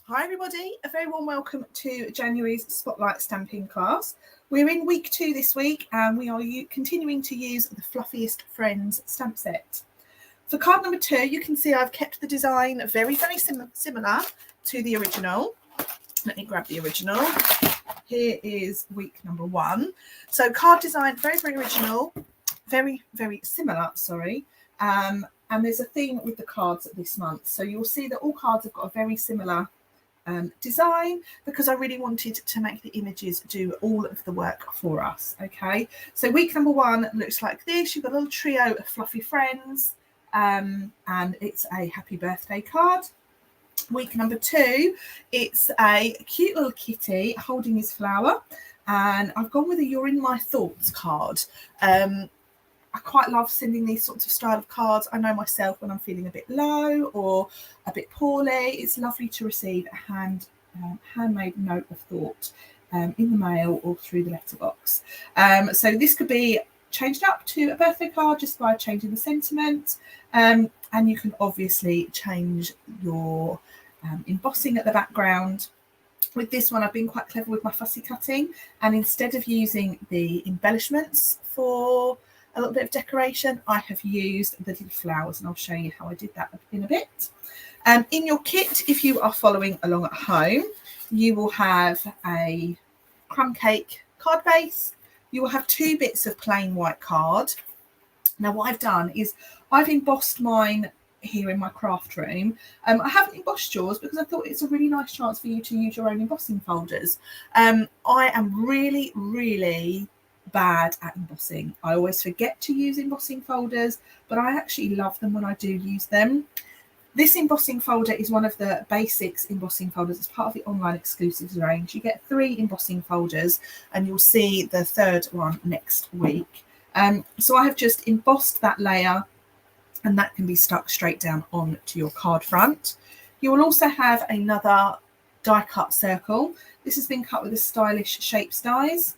Hi everybody, a very warm welcome to January's Spotlight Stamping class. We're in week 2 this week and we are continuing to use the Fluffiest Friends stamp set. For card number 2, you can see I've kept the design very similar to the original. Let me grab the original. Here is week number 1. So card design, very original, very similar, sorry. And there's a theme with the cards this month. So you'll see that all cards have got a very similar design because I really wanted to make the images do all of the work for us. Okay, so week number 1 looks like this. You've got a little trio of fluffy friends and it's a happy birthday card. Week number 2, it's a cute little kitty holding his flower, and I've gone with a You're in My Thoughts card. I quite love sending these sorts of style of cards. I know myself when I'm feeling a bit low or a bit poorly, it's lovely to receive a handmade note of thought in the mail or through the letterbox. So this could be changed up to a birthday card just by changing the sentiment. And you can obviously change your embossing at the background. With this one, I've been quite clever with my fussy cutting, and instead of using the embellishments for a little bit of decoration, I have used the little flowers, and I'll show you how I did that in a bit. In your kit, if you are following along at home, you will have a crumb cake card base. You will have 2 bits of plain white card. Now what I've done is I've embossed mine here in my craft room. I haven't embossed yours because I thought it's a really nice chance for you to use your own embossing folders. I am really bad at embossing. I always forget to use embossing folders, but I actually love them when I do use them. This embossing folder is one of the basics embossing folders. It's part of the online exclusives range. You get 3 embossing folders and you'll see the 3rd one next week. So I have just embossed that layer, and that can be stuck straight down onto your card front. You will also have another die cut circle. This has been cut with a stylish Shapes dies,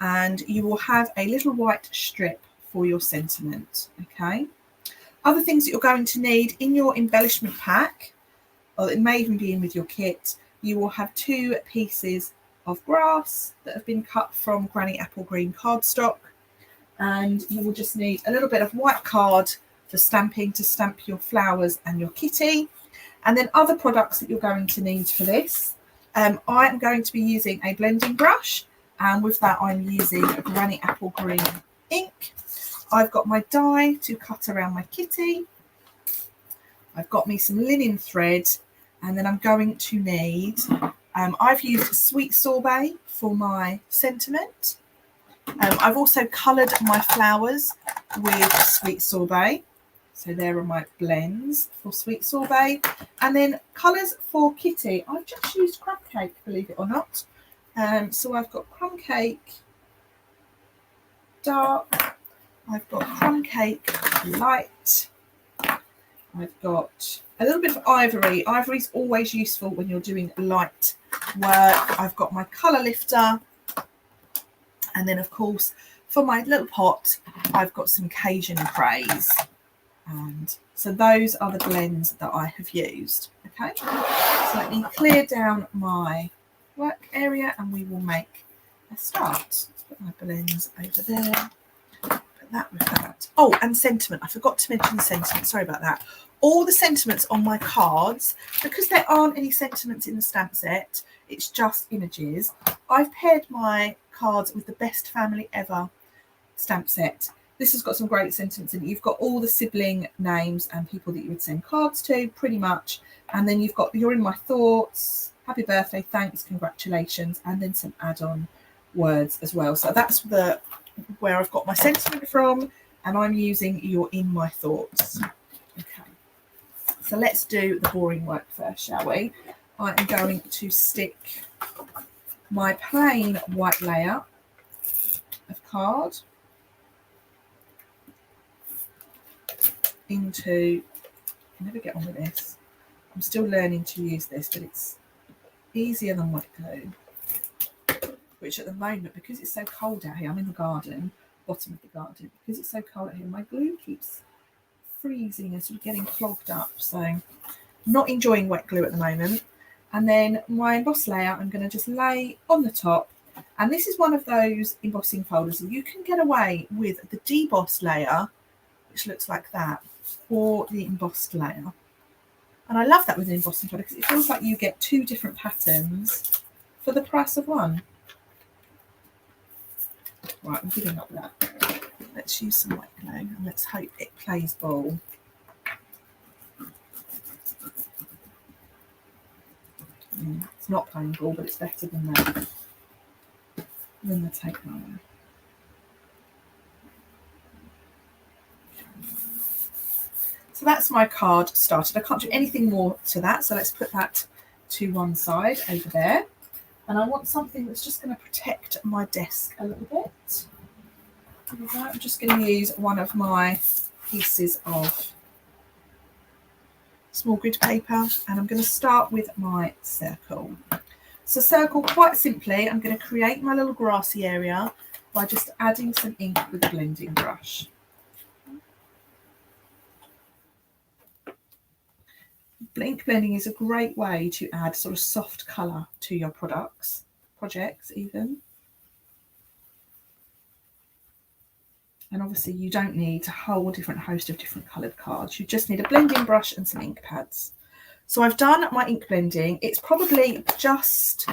and you will have a little white strip for your sentiment. Okay. Other things that you're going to need in your embellishment pack, or it may even be in with your kit, you will have 2 pieces of grass that have been cut from Granny Apple Green cardstock, and you will just need a little bit of white card for stamping to stamp your flowers and your kitty. And then other products that you're going to need for this, I am going to be using a blending brush, and with that I'm using a Granny Apple Green ink. I've got my die to cut around my kitty. I've got me some linen thread, and then I'm going to need, I've used sweet sorbet for my sentiment. I've also coloured my flowers with sweet sorbet. So there are my blends for sweet sorbet. And then colours for kitty. I've just used crumb cake, believe it or not. So I've got crumb cake dark. I've got crumb cake light. I've got a little bit of ivory. Ivory is always useful when you're doing light work. I've got my colour lifter. And then, of course, for my little pot, I've got some Cajun craze. And so those are the blends that I have used. Okay, so let me clear down my work area and we will make a start. Let's put my blends over there. Put that with that. Oh, and sentiment. I forgot to mention the sentiment. Sorry about that. All the sentiments on my cards, because there aren't any sentiments in the stamp set, it's just images. I've paired my cards with the Best Family Ever stamp set. This has got some great sentiments in it. You've got all the sibling names and people that you would send cards to, pretty much. And then you've got You're in My Thoughts, Happy Birthday, Thanks, Congratulations, and then some add-on words as well. So that's where I've got my sentiment from, and I'm using You're in My Thoughts. Okay, so let's do the boring work first, shall we? I am going to stick my plain white layer of card into, I never get on with this. I'm still learning to use this, but it's easier than wet glue, which at the moment, because it's so cold out here, I'm in the garden, bottom of the garden, because it's so cold out here, my glue keeps freezing and sort of getting clogged up. So not enjoying wet glue at the moment. And then my emboss layer, I'm going to just lay on the top. And this is one of those embossing folders that you can get away with the deboss layer, which looks like that, or the embossed layer. And I love that with an embossing folder because it feels like you get two different patterns for the price of one. Right, I'm giving up that. Let's use some white glue and let's hope it plays ball. It's not playing ball, but it's better than that. Than the tape roller. So that's my card started. I can't do anything more to that, so let's put that to one side over there. And I want something that's just going to protect my desk a little bit. I'm just going to use one of my pieces of small grid paper, and I'm going to start with my circle. So circle, quite simply, I'm going to create my little grassy area by just adding some ink with a blending brush. Ink blending is a great way to add sort of soft colour to your projects even. And obviously you don't need a whole different host of different coloured cards. You just need a blending brush and some ink pads. So I've done my ink blending. It's probably just,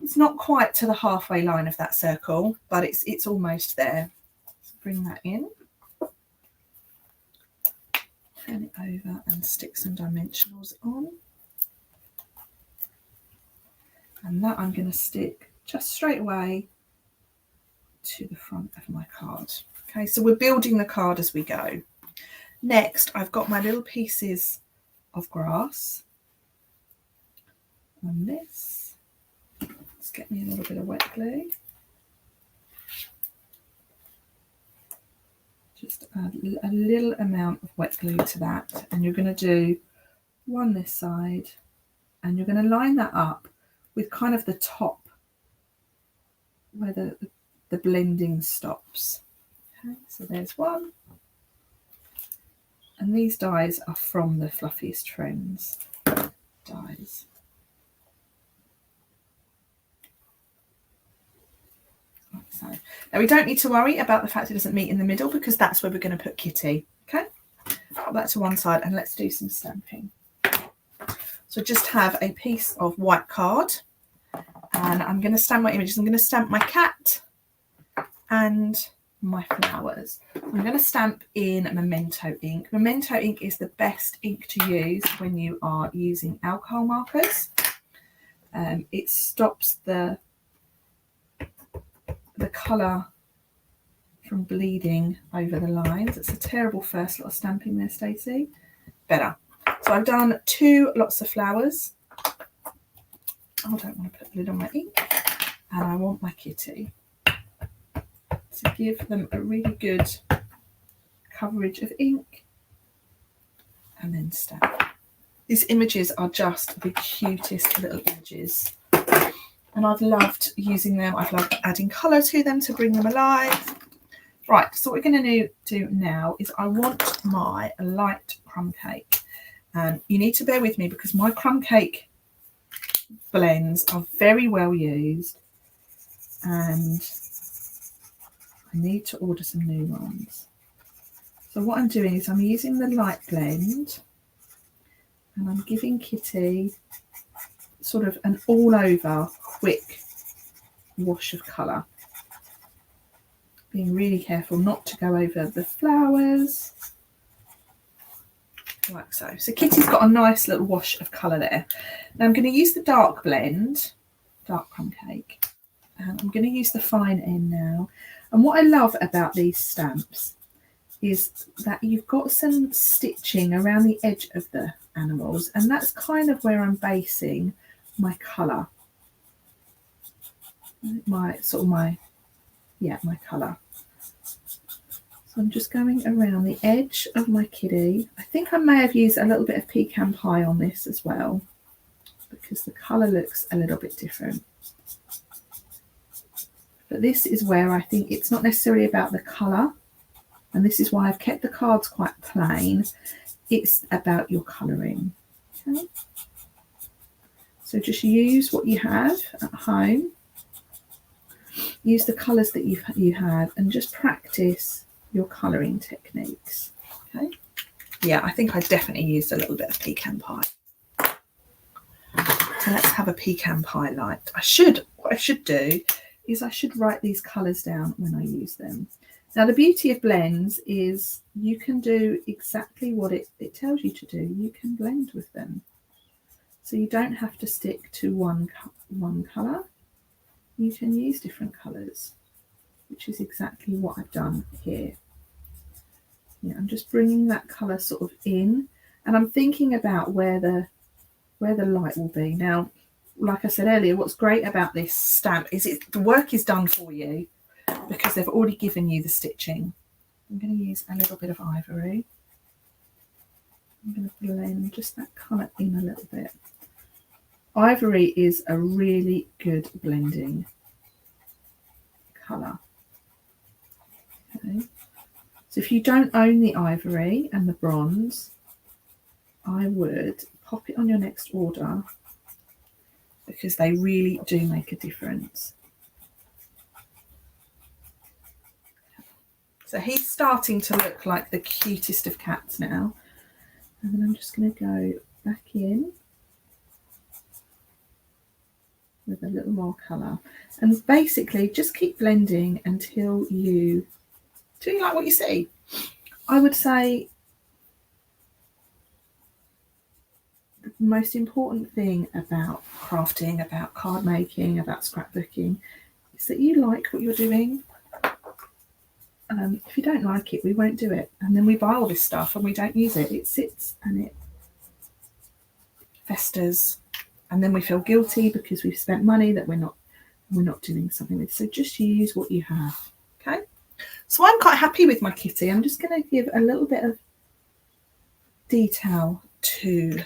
it's not quite to the halfway line of that circle, but it's almost there. So bring that in. Turn it over and stick some dimensionals on. And that I'm going to stick just straight away to the front of my card. Okay, so we're building the card as we go. Next, I've got my little pieces of grass on this. Let's get me a little bit of wet glue. Just add a little amount of wet glue to that, and you're going to do one this side, and you're going to line that up with kind of the top where the blending stops. Okay, so there's one, and these dies are from the Fluffiest Friends dies. So now we don't need to worry about the fact it doesn't meet in the middle, because that's where we're going to put Kitty. Okay, put that to one side and let's do some stamping. So just have a piece of white card, and I'm going to stamp my images. I'm going to stamp my cat and my flowers. I'm going to stamp in Memento ink. Memento ink is the best ink to use when you are using alcohol markers. It stops the colour from bleeding over the lines. It's a terrible first lot of stamping there, Stacey. Better. So I've done 2 lots of flowers. Oh, I don't want to put the lid on my ink. And I want my kitty to give them a really good coverage of ink, and then stamp. These images are just the cutest little images, and I've loved using them. I've loved adding colour to them to bring them alive. Right, so what we're going to do now is I want my light crumb cake, and you need to bear with me because my crumb cake blends are very well used, and I need to order some new ones. So what I'm doing is I'm using the light blend, and I'm giving Kitty sort of an all over quick wash of colour. Being really careful not to go over the flowers. Like so. So Kitty's got a nice little wash of colour there. Now I'm going to use the dark blend, dark crumb cake, and I'm going to use the fine end now. And what I love about these stamps is that you've got some stitching around the edge of the animals, and that's kind of where I'm basing my colour. My colour. So I'm just going around the edge of my kitty. I think I may have used a little bit of pecan pie on this as well, because the colour looks a little bit different. But this is where I think it's not necessarily about the colour, and this is why I've kept the cards quite plain. It's about your colouring. Okay. So just use what you have at home. Use the colours that you have and just practice your colouring techniques. Okay. Yeah, I think I definitely used a little bit of pecan pie. So let's have a pecan pie light. What I should do is I should write these colours down when I use them. Now the beauty of blends is you can do exactly what it tells you to do. You can blend with them. So you don't have to stick to one colour. You can use different colours, which is exactly what I've done here. Yeah, I'm just bringing that colour sort of in, and I'm thinking about where the light will be. Now, like I said earlier, what's great about this stamp is the work is done for you because they've already given you the stitching. I'm going to use a little bit of ivory. I'm going to blend just that colour in a little bit. Ivory is a really good blending colour. Okay. So if you don't own the ivory and the bronze, I would pop it on your next order because they really do make a difference. So he's starting to look like the cutest of cats now. And then I'm just going to go back in with a little more colour. And basically just keep blending until you like what you see. I would say the most important thing about crafting, about card making, about scrapbooking is that you like what you're doing. If you don't like it, we won't do it. And then we buy all this stuff and we don't use it. It sits and it festers. And then we feel guilty because we've spent money that we're not doing something with. So just use what you have. Okay. So I'm quite happy with my kitty. I'm just going to give a little bit of detail to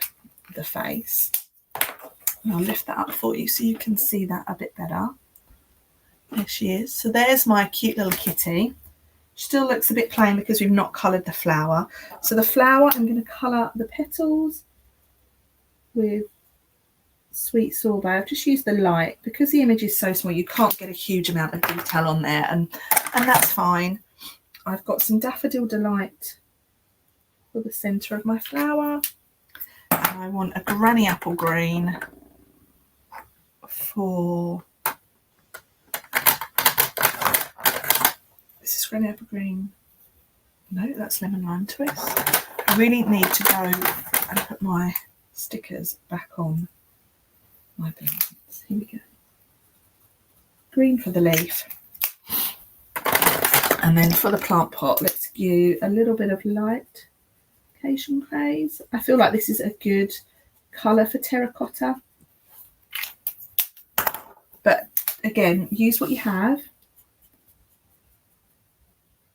the face. And I'll lift that up for you so you can see that a bit better. There she is. So there's my cute little kitty. Still looks a bit plain because we've not coloured the flower. So the flower, I'm going to colour the petals with Sweet Sorbet. I've just used the light because the image is so small. You can't get a huge amount of detail on there, and that's fine. I've got some Daffodil Delight for the centre of my flower, and I want a Granny Apple Green for this is Granny Apple Green. No, that's Lemon Lime Twist. I really need to go and put my stickers back on my blends. Here we go. Green for the leaf. And then for the plant pot, let's do a little bit of light Cajun Craze. I feel like this is a good colour for terracotta. But again, use what you have.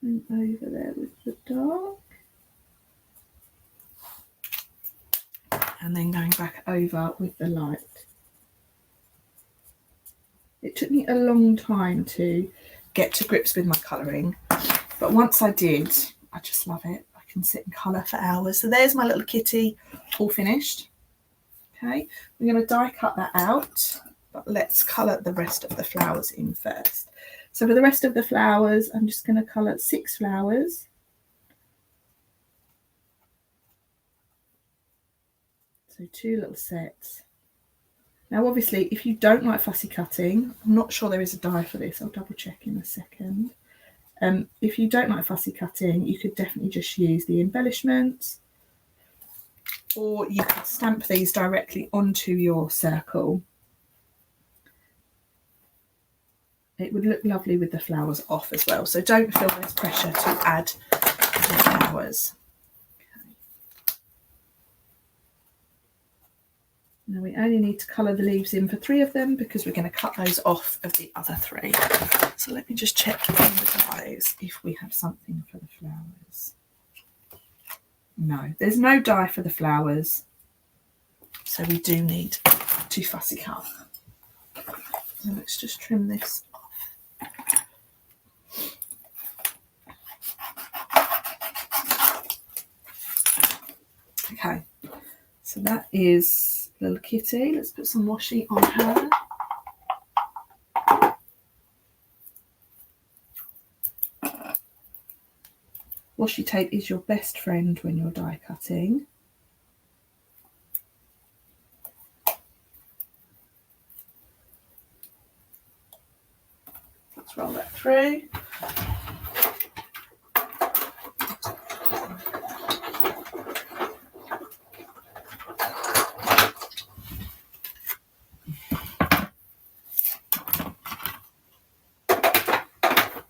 And over there with the dark. And then going back over with the light. It took me a long time to get to grips with my colouring, but once I did, I just love it. I can sit and colour for hours. So there's my little kitty all finished. Okay, we're going to die cut that out, but let's colour the rest of the flowers in first. So for the rest of the flowers, I'm just going to colour 6 flowers. So 2 little sets. Now, obviously, if you don't like fussy cutting, I'm not sure there is a die for this. I'll double check in a second. If you don't like fussy cutting, you could definitely just use the embellishments, or you could stamp these directly onto your circle. It would look lovely with the flowers off as well. So don't feel there's pressure to add the flowers. Now we only need to colour the leaves in for 3 of them because we're going to cut those off of the other 3. So let me just check in the dies if we have something for the flowers. No, there's no die for the flowers. So we do need to fussy cut. So let's just trim this off. Okay, so that is Little kitty. Let's put some washi on her. Washi tape is your best friend when you're die cutting. Let's roll that through.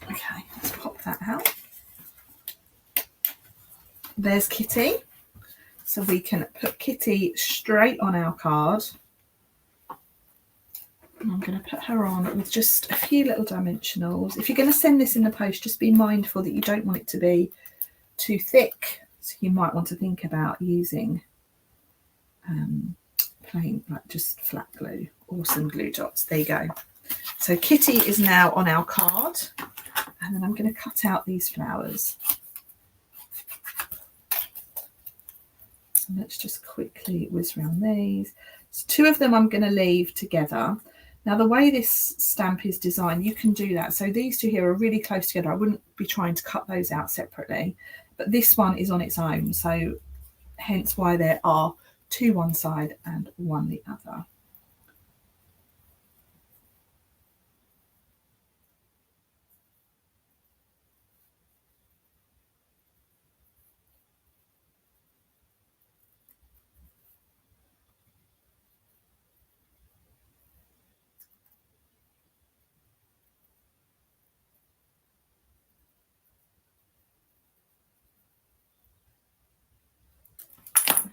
Okay, let's pop that out. There's Kitty. So we can put Kitty straight on our card. And I'm going to put her on with just a few little dimensionals. If you're going to send this in the post, just be mindful that you don't want it to be too thick. So you might want to think about using plain, like just flat glue or some glue dots. There you go. So Kitty is now on our card. And then I'm going to cut out these flowers. So let's just quickly whiz around these. So 2 of them I'm going to leave together. Now, the way this stamp is designed, you can do that. So these 2 here are really close together. I wouldn't be trying to cut those out separately, but this one is on its own. So hence why there are 2 one side and 1 the other.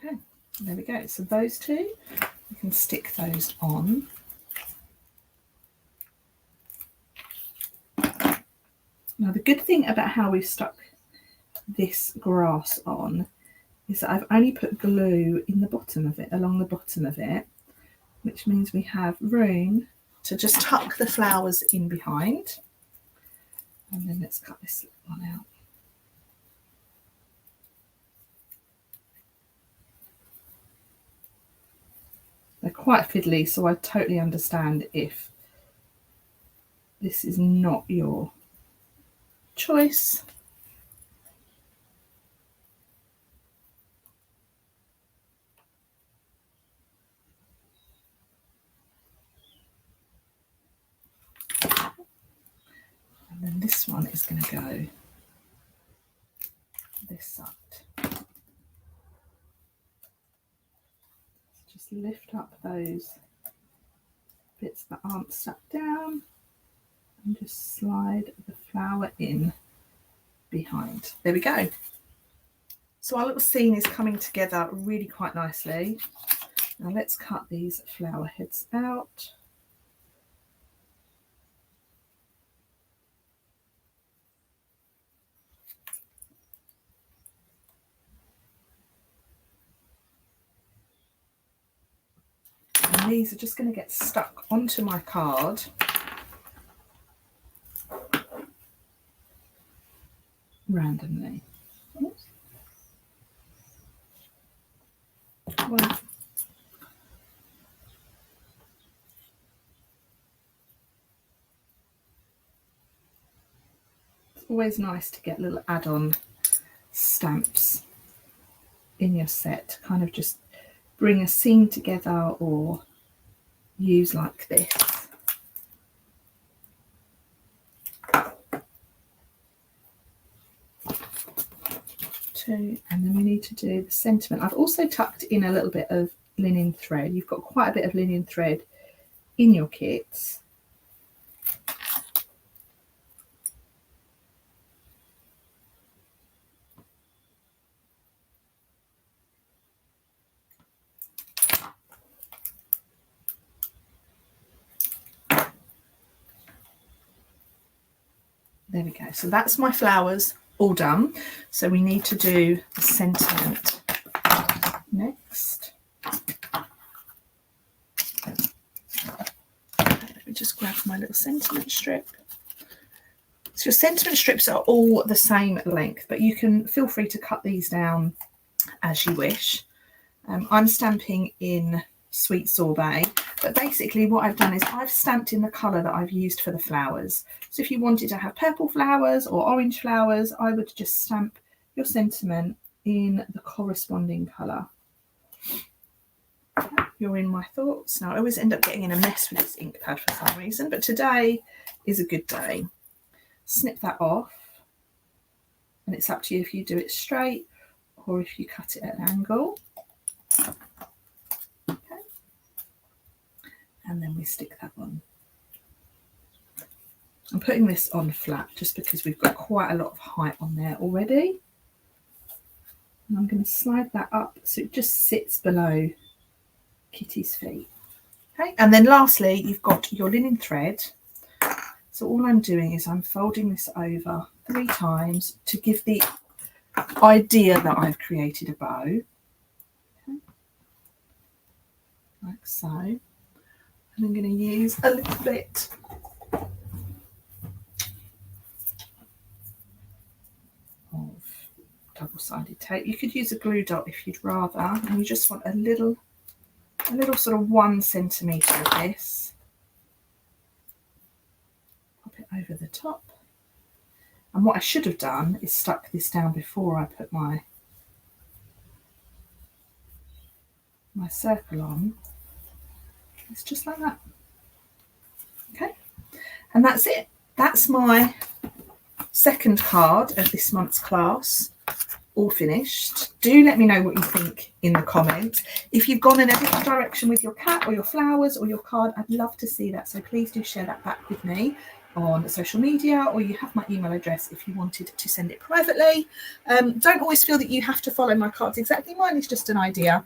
Okay, there we go. So those 2, we can stick those on. Now, the good thing about how we've stuck this grass on is that I've only put glue in the bottom of it, along the bottom of it, which means we have room to just tuck the flowers in behind. And then let's cut this one out. They're quite fiddly, so I totally understand if this is not your choice. And then this one is going to go this side. Just lift up those bits that aren't stuck down and just slide the flower in behind. There we go. So our little scene is coming together really quite nicely. Now let's cut these flower heads out. And these are just going to get stuck onto my card. Randomly. Oops. Well, it's always nice to get little add-on stamps in your set to kind of just bring a scene together or use like this. And then we need to do the sentiment. I've also tucked in a little bit of linen thread. You've got quite a bit of linen thread in your kits. There we go. So that's my flowers all done. So we need to do the sentiment next. Let me just grab my little sentiment strip. So your sentiment strips are all the same length, but you can feel free to cut these down as you wish. I'm stamping in sweet sorbet. But basically what I've done is I've stamped in the colour that I've used for the flowers. So if you wanted to have purple flowers or orange flowers, I would just stamp your sentiment in the corresponding colour. You're in my thoughts. Now I always end up getting in a mess with this ink pad for some reason, but today is a good day. Snip that off, and it's up to you if you do it straight or if you cut it at an angle. Okay. And then we stick that on. I'm putting this on flat just because we've got quite a lot of height on there already. And I'm going to slide that up so it just sits below Kitty's feet. Okay, and then lastly, you've got your linen thread. So all I'm doing is I'm folding this over 3 times to give the idea that I've created a bow. Okay. Like so. And I'm going to use a little bit of double-sided tape. You could use a glue dot if you'd rather, and you just want a little sort of 1 centimetre of this. Pop it over the top. And what I should have done is stuck this down before I put my circle on. It's just like that. Okay, and that's it. That's my second card of this month's class, all finished. Do let me know what you think in the comments. If you've gone in a different direction with your cat or your flowers or your card, I'd love to see that. So please do share that back with me on social media, or you have my email address if you wanted to send it privately. Don't always feel that you have to follow my cards exactly. Mine is just an idea,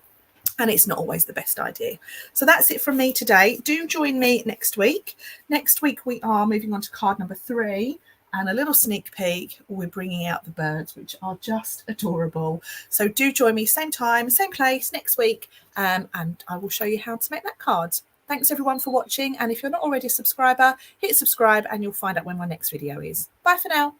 and it's not always the best idea. So that's it from me today. Do join me next week. Next week we are moving on to card number 3, and a little sneak peek, we're bringing out the birds, which are just adorable. So do join me same time, same place next week, and I will show you how to make that card. Thanks everyone for watching, and if you're not already a subscriber, hit subscribe and you'll find out when my next video is. Bye for now.